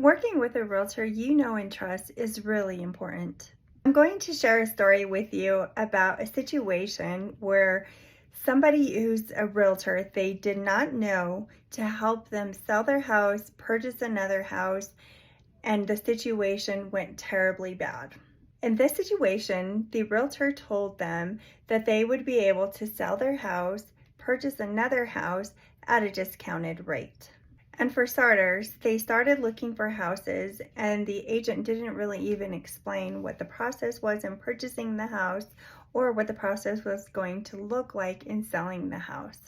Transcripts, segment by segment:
Working with a realtor you know and trust is really important. I'm going to share a story with you about a situation where somebody who's a realtor, they did not know to help them sell their house, purchase another house, and the situation went terribly bad. In this situation, the realtor told them that they would be able to sell their house, purchase another house at a discounted rate. And for starters, they started looking for houses, and the agent didn't really even explain what the process was in purchasing the house or what the process was going to look like in selling the house.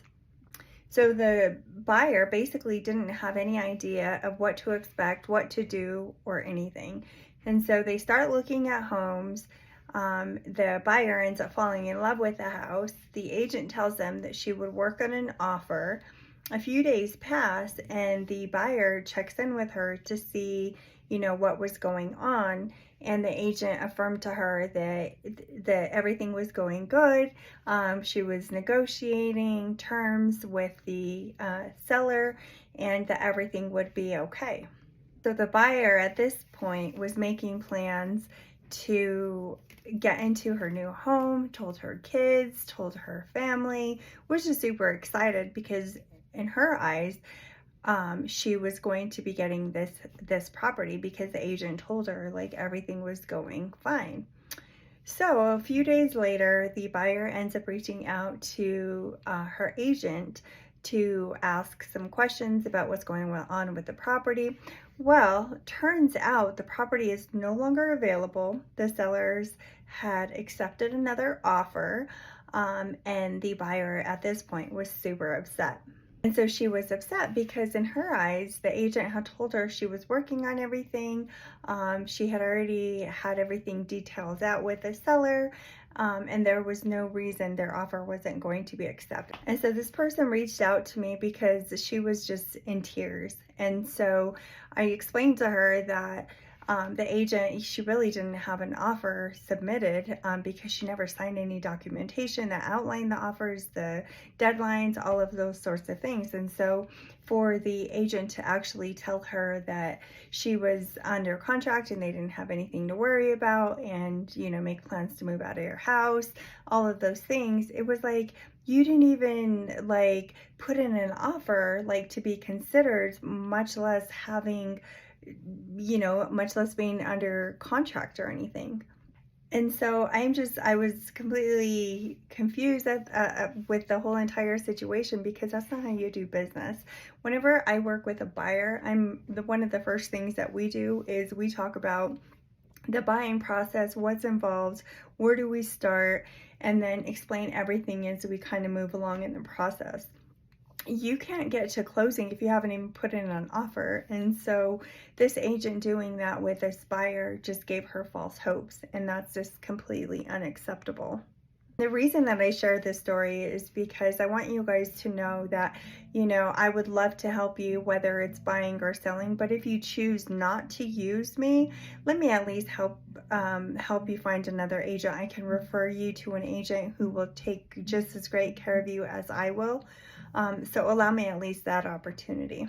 So the buyer basically didn't have any idea of what to expect, what to do, or anything. And so they start looking at homes. The buyer ends up falling in love with the house. The agent tells them that she would work on an offer. A few days pass and the buyer checks in with her to see, what was going on. And the agent affirmed to her that everything was going good. She was negotiating terms with the seller and that everything would be okay. So the buyer at this point was making plans to get into her new home, told her kids, told her family, was just super excited because in her eyes, she was going to be getting this property because the agent told her like everything was going fine. So a few days later, the buyer ends up reaching out to her agent to ask some questions about what's going on with the property. Well, turns out the property is no longer available. The sellers had accepted another offer, and the buyer at this point was super upset. And so she was upset because in her eyes, the agent had told her she was working on everything. She had already had everything detailed out with the seller, and there was no reason their offer wasn't going to be accepted. And so this person reached out to me because she was just in tears. And so I explained to her that the agent, she really didn't have an offer submitted because she never signed any documentation that outlined the offers, the deadlines, all of those sorts of things. And so for the agent to actually tell her that she was under contract and they didn't have anything to worry about and, make plans to move out of your house, all of those things, it was like, you didn't even put in an offer to be considered, much less having much less being under contract or anything. And so I was completely confused with the whole entire situation because that's not how you do business. Whenever I work with a buyer, one of the first things that we do is we talk about the buying process, what's involved, where do we start, and then explain everything as we kind of move along in the process. You can't get to closing if you haven't even put in an offer. And so this agent doing that with this buyer just gave her false hopes, and that's just completely unacceptable. The reason that I share this story is because I want you guys to know that, I would love to help you, whether it's buying or selling, but if you choose not to use me, let me at least help you find another agent. I can refer you to an agent who will take just as great care of you as I will. So allow me at least that opportunity.